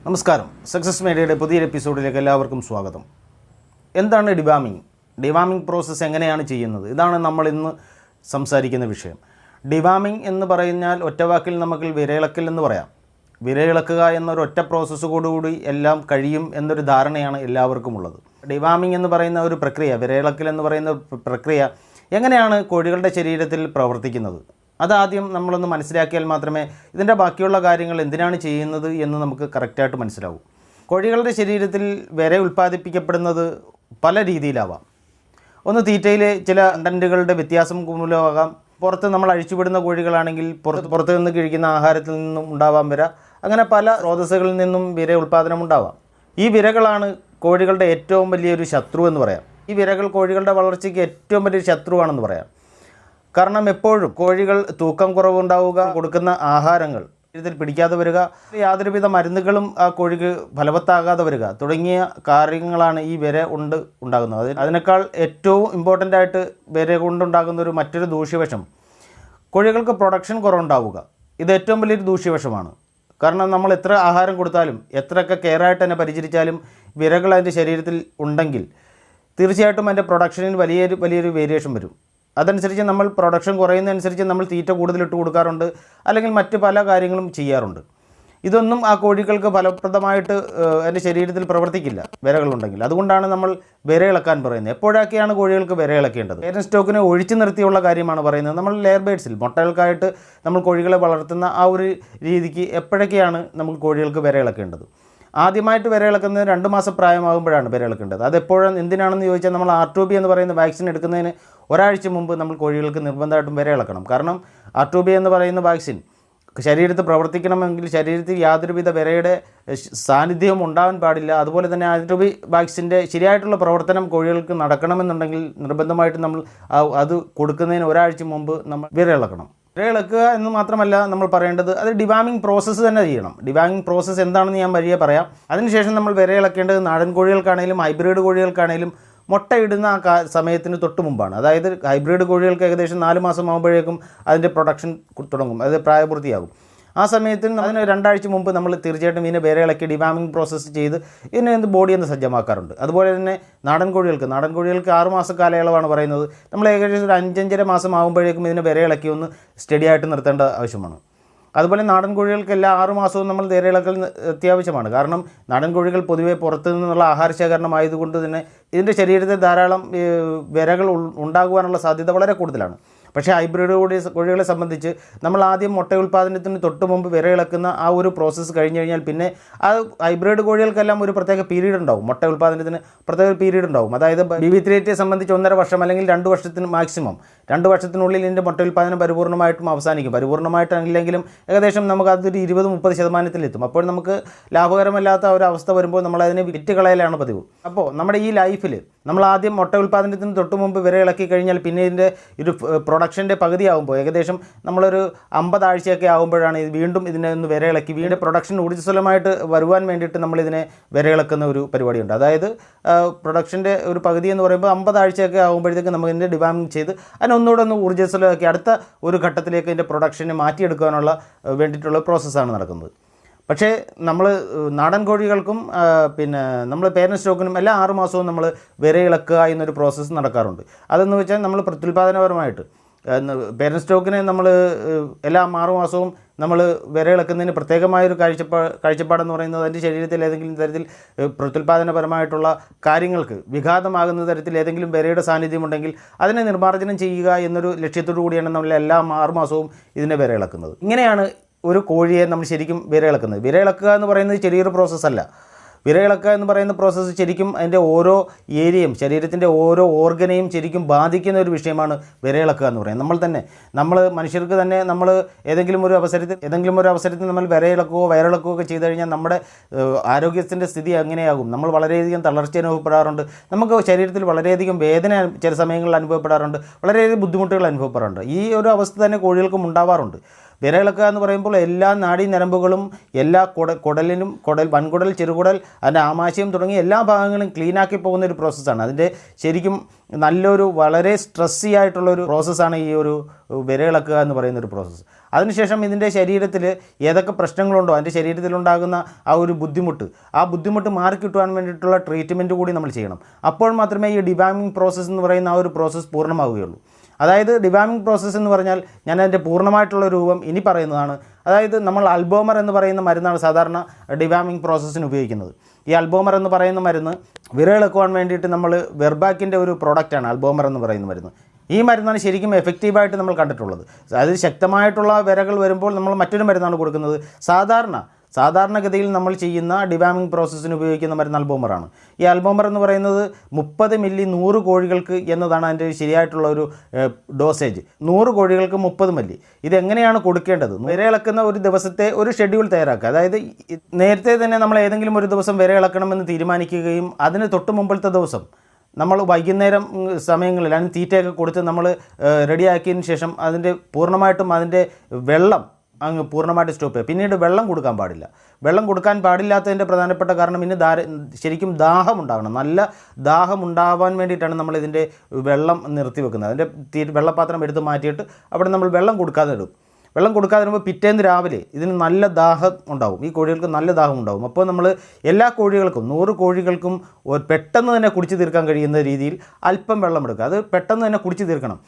നമസ്കാരം. സക്സസ് മീഡിയയുടെ പുതിയൊരു എപ്പിസോഡിലേക്ക് എല്ലാവർക്കും സ്വാഗതം. എന്താണ് ഡിവാമിങ്? ഡിവാമിങ് പ്രോസസ്സ് എങ്ങനെയാണ് ചെയ്യുന്നത്? ഇതാണ് നമ്മൾ ഇന്ന് സംസാരിക്കുന്ന വിഷയം. ഡിവാമിങ് എന്ന് പറഞ്ഞാൽ ഒറ്റവാക്കിൽ നമുക്ക് വിരയിളക്കൽ എന്ന് പറയാം. വിരയിളക്കുക എന്നൊരു ഒറ്റ പ്രോസസ്സോടുകൂടി എല്ലാം കഴിയും എന്നൊരു ധാരണയാണ് എല്ലാവർക്കും ഉള്ളത്. ഡിവാമിങ് എന്ന് പറയുന്ന ഒരു പ്രക്രിയ, വിരയിളക്കൽ എന്ന് പറയുന്ന പ്രക്രിയ എങ്ങനെയാണ് കോഴികളുടെ ശരീരത്തിൽ പ്രവർത്തിക്കുന്നത്? അതാദ്യം നമ്മളൊന്ന് മനസ്സിലാക്കിയാൽ മാത്രമേ ഇതിൻ്റെ ബാക്കിയുള്ള കാര്യങ്ങൾ എന്തിനാണ് ചെയ്യുന്നത് എന്ന് നമുക്ക് കറക്റ്റായിട്ട് മനസ്സിലാവും. കോഴികളുടെ ശരീരത്തിൽ വിര ഉൽപ്പാദിപ്പിക്കപ്പെടുന്നത് പല രീതിയിലാവാം. ഒന്ന് തീറ്റയിലെ ചില കണ്ടൻറ്റുകളുടെ വ്യത്യാസം മൂലമാകാം. പുറത്ത് നമ്മൾ അഴിച്ചുവിടുന്ന കോഴികളാണെങ്കിൽ പുറത്ത് നിന്ന് കഴിക്കുന്ന ആഹാരത്തിൽ നിന്നും ഉണ്ടാവാം വിര. അങ്ങനെ പല സ്രോതസ്സുകളിൽ നിന്നും വിര ഉൽപ്പാദനം ഉണ്ടാവാം. ഈ വിരകളാണ് കോഴികളുടെ ഏറ്റവും വലിയൊരു ശത്രു എന്ന് പറയാം. ഈ വിരകൾ കോഴികളുടെ വളർച്ചയ്ക്ക് ഏറ്റവും വലിയൊരു ശത്രുവാണെന്ന് പറയാം. കാരണം എപ്പോഴും കോഴികൾ തൂക്കം കുറവുണ്ടാവുക, കൊടുക്കുന്ന ആഹാരങ്ങൾ ഇതിൽ പിടിക്കാതെ വരിക, യാതൊരുവിധ മരുന്നുകളും ആ കോഴിക്ക് ഫലവത്താകാതെ വരിക തുടങ്ങിയ കാര്യങ്ങളാണ് ഈ വിര കൊണ്ട് ഉണ്ടാകുന്നത്. അതിനേക്കാൾ ഏറ്റവും ഇമ്പോർട്ടൻ്റ് ആയിട്ട് വിര കൊണ്ടുണ്ടാകുന്ന മറ്റൊരു ദൂഷ്യവശം കോഴികൾക്ക് പ്രൊഡക്ഷൻ കുറവുണ്ടാവുക. ഇത് ഏറ്റവും വലിയൊരു ദൂഷ്യവശമാണ്. കാരണം നമ്മൾ എത്ര ആഹാരം കൊടുത്താലും എത്രയൊക്കെ കെയറായിട്ട് തന്നെ പരിചരിച്ചാലും വിരകൾ അതിൻ്റെ ശരീരത്തിൽ ഉണ്ടെങ്കിൽ തീർച്ചയായിട്ടും അതിൻ്റെ പ്രൊഡക്ഷനിൽ വലിയൊരു വേരിയേഷൻ വരും. അതനുസരിച്ച് നമ്മൾ പ്രൊഡക്ഷൻ കുറയുന്നതനുസരിച്ച് നമ്മൾ തീറ്റ കൂടുതലിട്ട് കൊടുക്കാറുണ്ട്, അല്ലെങ്കിൽ മറ്റ് പല കാര്യങ്ങളും ചെയ്യാറുണ്ട്. ഇതൊന്നും ആ കോഴികൾക്ക് ഫലപ്രദമായിട്ട് അതിൻ്റെ ശരീരത്തിൽ പ്രവർത്തിക്കില്ല വിരകളുണ്ടെങ്കിൽ. അതുകൊണ്ടാണ് നമ്മൾ വിരയിളക്കാൻ പറയുന്നത്. എപ്പോഴൊക്കെയാണ് കോഴികൾക്ക് വിരയിളക്കേണ്ടത്? പേരൻറ് സ്റ്റോക്കിനെ ഒഴിച്ചു നിർത്തിയുള്ള കാര്യമാണ് പറയുന്നത്. നമ്മൾ ലെയർ ബേഡ്സിൽ മുട്ടകൾക്കായിട്ട് നമ്മൾ കോഴികളെ വളർത്തുന്ന ആ ഒരു രീതിക്ക് എപ്പോഴൊക്കെയാണ് നമ്മൾ കോഴികൾക്ക് വിരയിളക്കേണ്ടത്? ആദ്യമായിട്ട് വിരയിളക്കുന്നത് 2 മാസം പ്രായമാകുമ്പോഴാണ് വിരയിളക്കേണ്ടത്. അതെപ്പോഴും എന്തിനാണെന്ന് ചോദിച്ചാൽ നമ്മൾ R2B എന്ന് പറയുന്ന വാക്സിൻ എടുക്കുന്നതിന് ഒരാഴ്ച മുമ്പ് നമ്മൾ കോഴികൾക്ക് നിർബന്ധമായിട്ടും വിരയിളക്കണം. കാരണം R2B എന്ന് പറയുന്ന വാക്സിൻ ശരീരത്തിൽ പ്രവർത്തിക്കണമെങ്കിൽ ശരീരത്തിൽ യാതൊരുവിധ വിരയുടെ സാന്നിധ്യവും ഉണ്ടാവാൻ പാടില്ല. അതുപോലെ തന്നെ R2B വാക്സിൻ്റെ ശരിയായിട്ടുള്ള പ്രവർത്തനം കോഴികൾക്ക് നടക്കണമെന്നുണ്ടെങ്കിൽ നിർബന്ധമായിട്ടും നമ്മൾ അത് കൊടുക്കുന്നതിന് ഒരാഴ്ച മുമ്പ് നമ്മൾ വിരയിളക്കണം. വിരയിളക്കുക എന്ന് മാത്രമല്ല നമ്മൾ പറയേണ്ടത്, അത് ഡിവാമിങ് പ്രോസസ്സ് തന്നെ ചെയ്യണം. ഡിവാമിങ് പ്രോസസ്സ് എന്താണെന്ന് ഞാൻ വഴിയെ പറയാം. അതിനുശേഷം നമ്മൾ വിരയിളക്കേണ്ടത് നാടൻ കോഴികൾക്കാണെങ്കിലും ഹൈബ്രിഡ് കോഴികൾക്കാണെങ്കിലും മുട്ടയിടുന്ന ആ സമയത്തിന് തൊട്ട് മുമ്പാണ്. അതായത് ഹൈബ്രിഡ് കോഴികൾക്ക് ഏകദേശം 4 മാസം ആകുമ്പോഴേക്കും അതിൻ്റെ പ്രൊഡക്ഷൻ തുടങ്ങും, അത് പ്രായപൂർത്തിയാകും. ആ സമയത്തിന് അതിന് 2 ആഴ്ച മുമ്പ് നമ്മൾ തീർച്ചയായിട്ടും ഇതിനെ വിരയിളക്കി ഡിവാമിങ് പ്രോസസ്സ് ചെയ്ത് ഇതിനെ ബോഡി ഒന്ന് സജ്ജമാക്കാറുണ്ട്. അതുപോലെ തന്നെ നാടൻ കോഴികൾക്ക് 6 മാസ കാലയളവാണ് പറയുന്നത്. നമ്മൾ ഏകദേശം ഒരു 5-5.5 മാസം ആകുമ്പോഴേക്കും ഇതിനെ വിരയിളക്കി ഒന്ന് സ്റ്റഡി ആയിട്ട് നിർത്തേണ്ട ആവശ്യമാണ്. അതുപോലെ നാടൻ കോഴികൾക്ക് എല്ലാ 6 മാസവും നമ്മൾ വിരയിളക്കൽ അത്യാവശ്യമാണ്. കാരണം നാടൻ കോഴികൾ പൊതുവേ പുറത്തു നിന്നുള്ള ആഹാര ശേഖരണമായതുകൊണ്ട് തന്നെ ഇതിൻ്റെ ശരീരത്തിൽ ധാരാളം വിരകൾ ഉണ്ടാകുവാനുള്ള സാധ്യത വളരെ കൂടുതലാണ്. പക്ഷേ ഹൈബ്രിഡ് കോഴികളെ സംബന്ധിച്ച് നമ്മൾ ആദ്യം മുട്ട ഉൽപ്പാദനത്തിന് തൊട്ട് മുമ്പ് വിരയിളക്കുന്ന ആ ഒരു പ്രോസസ്സ് കഴിഞ്ഞ് കഴിഞ്ഞാൽ പിന്നെ ആ ഹൈബ്രിഡ് കോഴികൾക്കെല്ലാം ഒരു പ്രത്യേക പീരീഡ് ഉണ്ടാവും. മുട്ട ഉൽപ്പാദനത്തിന് പ്രത്യേക പീരീഡ് ഉണ്ടാവും. അതായത് BB3 സംബന്ധിച്ച് 1.5 വർഷം അല്ലെങ്കിൽ 2 വർഷത്തിന് മാക്സിമം 2 വർഷത്തിനുള്ളിൽ ഇതിൻ്റെ മുട്ട ഉൽപ്പാദനം പരിപൂർണ്ണമായിട്ടും അവസാനിക്കും. പരിപൂർണ്ണമായിട്ടില്ലെങ്കിലും ഏകദേശം നമുക്ക് അതൊരു 20-30% അപ്പോൾ നമുക്ക് ലാഭകരമല്ലാത്ത ഒരു അവസ്ഥ വരുമ്പോൾ നമ്മൾ അതിനെ വിറ്റ് കളയലാണ് പതിവ്. അപ്പോൾ നമ്മുടെ ഈ ലൈഫിൽ നമ്മൾ ആദ്യം മുട്ട ഉൽപ്പാദനത്തിന് തൊട്ട് മുമ്പ് വിരയിളക്കി കഴിഞ്ഞാൽ പിന്നെ ഇതിൻ്റെ ഒരു പ്രൊഡക്ഷൻ്റെ പകുതി ആകുമ്പോൾ ഏകദേശം നമ്മളൊരു 50 ആഴ്ചയൊക്കെ ആകുമ്പോഴാണ് വീണ്ടും ഇതിനെ ഒന്ന് വിരയിളക്കി വീണ്ടും പ്രൊഡക്ഷൻ ഊർജ്ജസ്വലമായിട്ട് വരുവാൻ വേണ്ടിയിട്ട് നമ്മളിതിനെ വിരയിളക്കുന്ന ഒരു പരിപാടിയുണ്ട്. അതായത് പ്രൊഡക്ഷൻ്റെ ഒരു പകുതി എന്ന് പറയുമ്പോൾ 50 ആഴ്ചയൊക്കെ ആകുമ്പോഴത്തേക്ക് നമുക്ക് ഇതിൻ്റെ ഡിവാമിങ് ചെയ്ത് അതിനൊന്നുകൂടെ ഒന്ന് ഊർജ്ജസ്വലമാക്കി അടുത്ത ഒരു ഘട്ടത്തിലേക്ക് ഇതിൻ്റെ പ്രൊഡക്ഷനെ മാറ്റിയെടുക്കാനുള്ള വേണ്ടിയിട്ടുള്ള പ്രോസസ്സാണ് നടക്കുന്നത്. പക്ഷേ നമ്മൾ നാടൻ കോഴികൾക്കും പിന്നെ നമ്മൾ പേരൻറ് സ്റ്റോക്കിനും എല്ലാ 6 മാസവും നമ്മൾ വിരയിളക്കുക എന്നൊരു പ്രോസസ്സ് നടക്കാറുണ്ട്. അതെന്ന് വെച്ചാൽ നമ്മൾ പ്രത്യുൽപാദനപരമായിട്ട് പേരൻറ് സ്റ്റോക്കിനെ നമ്മൾ എല്ലാ 6 മാസവും നമ്മൾ വിരയിളക്കുന്നതിന് പ്രത്യേകമായൊരു കാഴ്ചപ്പാടെന്ന് പറയുന്നത് അതിൻ്റെ ശരീരത്തിൽ ഏതെങ്കിലും തരത്തിൽ പ്രത്യുൽപാദനപരമായിട്ടുള്ള കാര്യങ്ങൾക്ക് വിഘാതമാകുന്ന തരത്തിൽ ഏതെങ്കിലും വിരയുടെ സാന്നിധ്യമുണ്ടെങ്കിൽ അതിനെ നിർമ്മാർജ്ജനം ചെയ്യുക എന്നൊരു ലക്ഷ്യത്തോടു കൂടിയാണ് നമ്മൾ എല്ലാ 6 മാസവും ഇതിനെ വിരയിളക്കുന്നത്. ഇങ്ങനെയാണ് ഒരു കോഴിയെ നമ്മൾ ശരിക്കും വിരയിളക്കുന്നത്. വിരയിളക്കുക എന്ന് പറയുന്നത് ചെറിയൊരു പ്രോസസ്സല്ല. വിരയിളക്കുക എന്ന് പറയുന്ന പ്രോസസ്സ് ശരിക്കും അതിൻ്റെ ഓരോ ഏരിയയും ശരീരത്തിൻ്റെ ഓരോ ഓർഗനെയും ശരിക്കും ബാധിക്കുന്ന ഒരു വിഷയമാണ് വിരയിളക്കുക എന്ന് പറയുന്നത്. നമ്മൾ മനുഷ്യർക്ക് തന്നെ നമ്മൾ ഏതെങ്കിലും ഒരു അവസരത്തിൽ നമ്മൾ വിരയിളക്കുകയോ വയറിളക്കുകയോ ഒക്കെ ചെയ്തു കഴിഞ്ഞാൽ നമ്മുടെ ആരോഗ്യത്തിൻ്റെ സ്ഥിതി എങ്ങനെയാകും? നമ്മൾ വളരെയധികം തളർച്ച അനുഭവപ്പെടാറുണ്ട്. നമുക്ക് ശരീരത്തിൽ വളരെയധികം വേദന ചില സമയങ്ങളിൽ അനുഭവപ്പെടാറുണ്ട്. വളരെയധികം ബുദ്ധിമുട്ടുകൾ അനുഭവപ്പെടാറുണ്ട്. ഈ ഒരു അവസ്ഥ തന്നെ കോഴികൾക്കും ഉണ്ടാവാറുണ്ട്. വിരയിളക്കുക എന്ന് പറയുമ്പോൾ എല്ലാ നാഡീ ഞരമ്പുകളും എല്ലാ കുടലിനും വൻകുടൽ, ചെറുകുടൽ, അതിൻ്റെ ആമാശയം തുടങ്ങിയ എല്ലാ ഭാഗങ്ങളും ക്ലീനാക്കി പോകുന്ന ഒരു പ്രോസസ്സാണ്. അതിൻ്റെ ശരിക്കും നല്ലൊരു വളരെ സ്ട്രെസ്സി ആയിട്ടുള്ളൊരു പ്രോസസ്സാണ് ഈ ഒരു വിരയിളക്കുക എന്ന് പറയുന്നൊരു പ്രോസസ്സ്. അതിനുശേഷം ഇതിൻ്റെ ശരീരത്തിൽ ഏതൊക്കെ പ്രശ്നങ്ങളുണ്ടോ അതിൻ്റെ ശരീരത്തിലുണ്ടാകുന്ന ആ ഒരു ബുദ്ധിമുട്ട് മാറിക്കിട്ടുവാൻ വേണ്ടിയിട്ടുള്ള ട്രീറ്റ്മെൻറ്റ് കൂടി നമ്മൾ ചെയ്യണം. അപ്പോൾ മാത്രമേ ഈ ഡിവാമിംഗ് പ്രോസസ്സ് എന്ന് പറയുന്ന ആ ഒരു പ്രോസസ്സ് പൂർണ്ണമാവുകയുള്ളൂ. അതായത് ഡിവാമിംഗ് പ്രോസസ്സ് എന്ന് പറഞ്ഞാൽ ഞാൻ അതിൻ്റെ പൂർണ്ണമായിട്ടുള്ള രൂപം ഇനി പറയുന്നതാണ്. അതായത് നമ്മൾ അൽബോമർ എന്ന് പറയുന്ന മരുന്നാണ് സാധാരണ ഡിവാമിംഗ് പ്രോസസ്സിന് ഉപയോഗിക്കുന്നത്. ഈ അൽബോമർ എന്ന് പറയുന്ന മരുന്ന് വിരയിളക്കുവാൻ വേണ്ടിയിട്ട് നമ്മൾ വെർബാക്കിൻ്റെ ഒരു പ്രോഡക്റ്റാണ് അൽബോമർ എന്ന് പറയുന്ന മരുന്ന്. ഈ മരുന്നാണ് ശരിക്കും എഫക്റ്റീവായിട്ട് നമ്മൾ കണ്ടിട്ടുള്ളത്. അതായത് ശക്തമായിട്ടുള്ള വിരകൾ വരുമ്പോൾ നമ്മൾ മറ്റൊരു മരുന്നാണ് കൊടുക്കുന്നത്. സാധാരണഗതിയിൽ നമ്മൾ ചെയ്യുന്ന ഡിവാമിംഗ് പ്രോസസ്സിന് ഉപയോഗിക്കുന്ന മരുന്ന് അൽബോമറാണ്. ഈ അൽബോമർ എന്ന് പറയുന്നത് 30 മില്ലി 100 കോഴികൾക്ക് എന്നതാണ് അതിൻ്റെ ശരിയായിട്ടുള്ള ഒരു ഡോസേജ്. 100 കോഴികൾക്ക് 30 മില്ലി. ഇതെങ്ങനെയാണ് കൊടുക്കേണ്ടത്? വിരയിളക്കുന്ന ഒരു ദിവസത്തെ ഒരു ഷെഡ്യൂൾ തയ്യാറാക്കുക. അതായത് നേരത്തെ തന്നെ നമ്മൾ ഏതെങ്കിലും ഒരു ദിവസം വിരയിളക്കണമെന്ന് തീരുമാനിക്കുകയും അതിന് തൊട്ട് മുമ്പത്തെ ദിവസം നമ്മൾ വൈകുന്നേരം സമയങ്ങളിൽ അതിന് തീറ്റയൊക്കെ കൊടുത്ത് നമ്മൾ റെഡിയാക്കിയതിന് ശേഷം പൂർണ്ണമായിട്ടും അതിൻ്റെ വെള്ളം അങ്ങ് പൂർണ്ണമായിട്ട് സ്റ്റോപ്പ് ചെയ്യുക. പിന്നീട് വെള്ളം കൊടുക്കാൻ പാടില്ല. വെള്ളം കൊടുക്കാൻ പാടില്ലാത്തതിൻ്റെ പ്രധാനപ്പെട്ട കാരണം ഇന്ന് ശരിക്കും ദാഹം ഉണ്ടാകണം. നല്ല ദാഹം ഉണ്ടാവാൻ വേണ്ടിയിട്ടാണ് നമ്മൾ ഇതിൻ്റെ വെള്ളം നിർത്തി വെക്കുന്നത്. അതിൻ്റെ വെള്ളപ്പാത്രം എടുത്ത് മാറ്റിയിട്ട് അവിടെ നമ്മൾ വെള്ളം കൊടുക്കാതെ ഇടും. വെള്ളം കൊടുക്കാതെ വരുമ്പോൾ പിറ്റേന്ന് രാവിലെ ഇതിന് നല്ല ദാഹം ഉണ്ടാവും. ഈ കോഴികൾക്ക് നല്ല ദാഹം ഉണ്ടാവും. അപ്പോൾ നമ്മൾ എല്ലാ കോഴികൾക്കും 100 കോഴികൾക്കും പെട്ടെന്ന് തന്നെ കുടിച്ച് തീർക്കാൻ കഴിയുന്ന രീതിയിൽ അല്പം വെള്ളം എടുക്കുക. അത് പെട്ടെന്ന് തന്നെ കുടിച്ച് തീർക്കണം.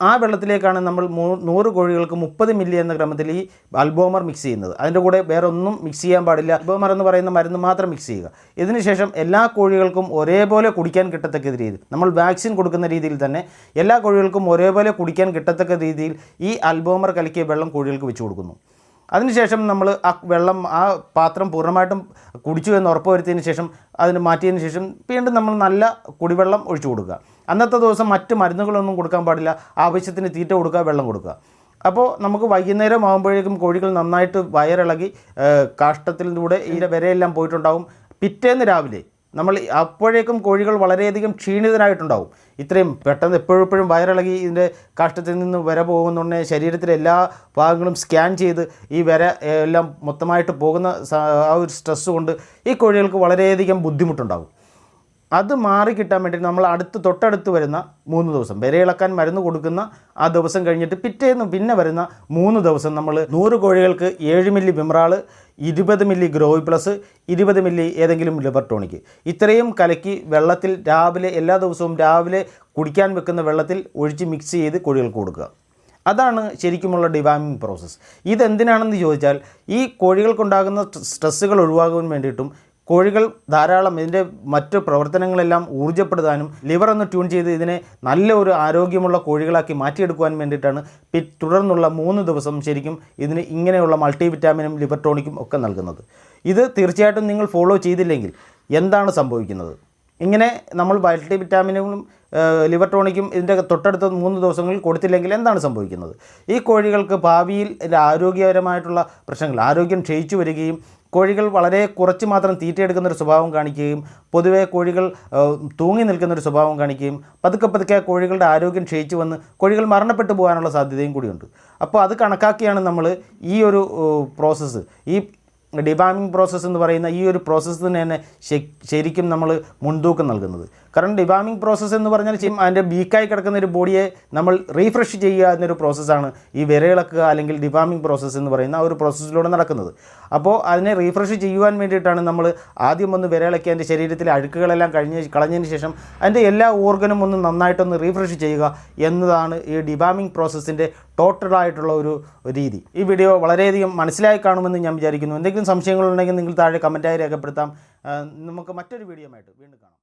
ആ വെള്ളത്തിലേക്കാണ് നമ്മൾ 100 കോഴികൾക്ക് 30 മില്ലി എന്ന ക്രമത്തിൽ ഈ അൽബോമർ മിക്സ് ചെയ്യുന്നത്. അതിൻ്റെ കൂടെ വേറെ ഒന്നും മിക്സ് ചെയ്യാൻ പാടില്ല. അൽബോമർ എന്ന് പറയുന്ന മരുന്ന് മാത്രം മിക്സ് ചെയ്യുക. ഇതിനുശേഷം എല്ലാ കോഴികൾക്കും ഒരേപോലെ കുടിക്കാൻ കിട്ടത്തക്ക രീതിയിൽ നമ്മൾ വാക്സിൻ കൊടുക്കുന്ന രീതിയിൽ തന്നെ എല്ലാ കോഴികൾക്കും ഒരേപോലെ കുടിക്കാൻ കിട്ടത്തക്ക രീതിയിൽ ഈ അൽബോമർ കലക്കിയ വെള്ളം കോഴികൾക്ക് വെച്ച് കൊടുക്കുന്നു. അതിനുശേഷം നമ്മൾ ആ പാത്രം പൂർണ്ണമായിട്ടും കുടിച്ചു എന്ന് ഉറപ്പ് വരുത്തിയതിന് ശേഷം അതിന് മാറ്റിയതിന് ശേഷം വീണ്ടും നമ്മൾ നല്ല കുടിവെള്ളം ഒഴിച്ചു കൊടുക്കുക. അന്നത്തെ ദിവസം മറ്റ് മരുന്നുകളൊന്നും കൊടുക്കാൻ പാടില്ല. ആവശ്യത്തിന് തീറ്റ കൊടുക്കുക, വെള്ളം കൊടുക്കുക. അപ്പോൾ നമുക്ക് വൈകുന്നേരം ആകുമ്പോഴേക്കും കോഴികൾ നന്നായിട്ട് വയറിളകി കാഷ്ടത്തിലൂടെ ഈ വിരയെല്ലാം പോയിട്ടുണ്ടാവും. പിറ്റേന്ന് രാവിലെ അപ്പോഴേക്കും കോഴികൾ വളരെയധികം ക്ഷീണിതരായിട്ടുണ്ടാവും. ഇത്രയും പെട്ടെന്ന് എപ്പോഴും വയറിളകി ഇതിൻ്റെ കാഷ്ടത്തിൽ നിന്ന് വിര പോകുന്നുണ്ടെ ശരീരത്തിലെ എല്ലാ ഭാഗങ്ങളും സ്കാൻ ചെയ്ത് ഈ വിര എല്ലാം മൊത്തമായിട്ട് പോകുന്ന ആ ഒരു സ്ട്രെസ്സ് കൊണ്ട് ഈ കോഴികൾക്ക് വളരെയധികം ബുദ്ധിമുട്ടുണ്ടാകും. അത് മാറിക്കിട്ടാൻ വേണ്ടി നമ്മൾ തൊട്ടടുത്ത് വരുന്ന 3 ദിവസം വിരയിളക്കാൻ മരുന്ന് കൊടുക്കുന്ന ആ ദിവസം കഴിഞ്ഞിട്ട് പിന്നെ വരുന്ന 3 ദിവസം നമ്മൾ 100 കോഴികൾക്ക് 7 മില്ലി വിമ്രാൾ, 20 മില്ലി ഗ്രോവി പ്ലസ്, 20 മില്ലി ഏതെങ്കിലും ലിവർ ടോണിക് ഇത്രയും കലക്കി വെള്ളത്തിൽ എല്ലാ ദിവസവും രാവിലെ കുടിക്കാൻ വെക്കുന്ന വെള്ളത്തിൽ ഒഴിച്ച് മിക്സ് ചെയ്ത് കോഴികൾക്ക് കൊടുക്കുക. അതാണ് ശരിക്കുമുള്ള ഡിവാമിംഗ് പ്രോസസ്സ്. ഇതെന്തിനാണെന്ന് ചോദിച്ചാൽ ഈ കോഴികൾക്കുണ്ടാകുന്ന സ്ട്രെസ്സുകൾ ഒഴിവാക്കാൻ വേണ്ടിയിട്ടും കോഴികൾ ധാരാളം ഇതിൻ്റെ മറ്റു പ്രവർത്തനങ്ങളെല്ലാം ഊർജ്ജപ്പെടുത്താനും ലിവർ ഒന്ന് ട്യൂൺ ചെയ്ത് ഇതിനെ നല്ല ഒരു ആരോഗ്യമുള്ള കോഴികളാക്കി മാറ്റിയെടുക്കുവാൻ വേണ്ടിയിട്ടാണ് തുടർന്നുള്ള 3 ദിവസം ശരിക്കും ഇതിന് ഇങ്ങനെയുള്ള മൾട്ടി വിറ്റാമിനും ലിവർ ടോണിക്കും ഒക്കെ നൽകുന്നത്. ഇത് തീർച്ചയായിട്ടും നിങ്ങൾ ഫോളോ ചെയ്തില്ലെങ്കിൽ എന്താണ് സംഭവിക്കുന്നത്? ഇങ്ങനെ നമ്മൾ മൾട്ടി വിറ്റാമിനും ലിവർ ടോണിക്കും ഇതിൻ്റെ തൊട്ടടുത്ത 3 ദിവസങ്ങളിൽ കൊടുത്തില്ലെങ്കിൽ എന്താണ് സംഭവിക്കുന്നത്? ഈ കോഴികൾക്ക് ഭാവിയിൽ ആരോഗ്യപരമായിട്ടുള്ള പ്രശ്നങ്ങൾ, ആരോഗ്യം ക്ഷയിച്ചു വരികയും കോഴികൾ വളരെ കുറച്ച് മാത്രം തീറ്റയെടുക്കുന്നൊരു സ്വഭാവം കാണിക്കുകയും പൊതുവേ കോഴികൾ തൂങ്ങി നിൽക്കുന്നൊരു സ്വഭാവം കാണിക്കുകയും പതുക്കെ കോഴികളുടെ ആരോഗ്യം ക്ഷയിച്ചു വന്ന് കോഴികൾ മരണപ്പെട്ടു പോകാനുള്ള സാധ്യതയും കൂടിയുണ്ട്. അപ്പോൾ അത് കണക്കാക്കിയാണ് നമ്മൾ ഈ ഒരു പ്രോസസ്സ്, ഈ ഡിവാമിംഗ് പ്രോസസ്സ് എന്ന് പറയുന്ന ഈ ഒരു പ്രോസസ്സിന് തന്നെ ശരിക്കും നമ്മൾ മുൻതൂക്കം നൽകുന്നത്. കാരണം ഡിവാമിംഗ് പ്രോസസ്സ് എന്ന് പറഞ്ഞാൽ അതിൻ്റെ വീക്കായി കിടക്കുന്ന ഒരു ബോഡിയെ നമ്മൾ റീഫ്രഷ് ചെയ്യുക എന്നൊരു പ്രോസസ്സാണ് ഈ വിരയിളക്കുക അല്ലെങ്കിൽ ഡിവാമിംഗ് പ്രോസസ്സ് എന്ന് പറയുന്ന ആ ഒരു പ്രോസസ്സിലൂടെ നടക്കുന്നത്. അപ്പോൾ അതിനെ റീഫ്രഷ് ചെയ്യുവാൻ വേണ്ടിയിട്ടാണ് നമ്മൾ ആദ്യം ഒന്ന് വിരയിളക്കി അതിൻ്റെ ശരീരത്തിലെ അഴുക്കുകളെല്ലാം കളഞ്ഞതിന് ശേഷം അതിൻ്റെ എല്ലാ ഓർഗനും ഒന്ന് നന്നായിട്ടൊന്ന് റീഫ്രഷ് ചെയ്യുക എന്നതാണ് ഈ ഡിവാമിംഗ് പ്രോസസ്സിൻ്റെ ടോട്ടലായിട്ടുള്ള ഒരു രീതി. ഈ വീഡിയോ വളരെയധികം മനസ്സിലായി കാണുമെന്ന് ഞാൻ വിചാരിക്കുന്നു. എന്തെങ്കിലും സംശയങ്ങളുണ്ടെങ്കിൽ നിങ്ങൾ താഴെ കമൻറ്റായി രേഖപ്പെടുത്താം. നമുക്ക് മറ്റൊരു വീഡിയോ ആയിട്ട് വീണ്ടും കാണാം.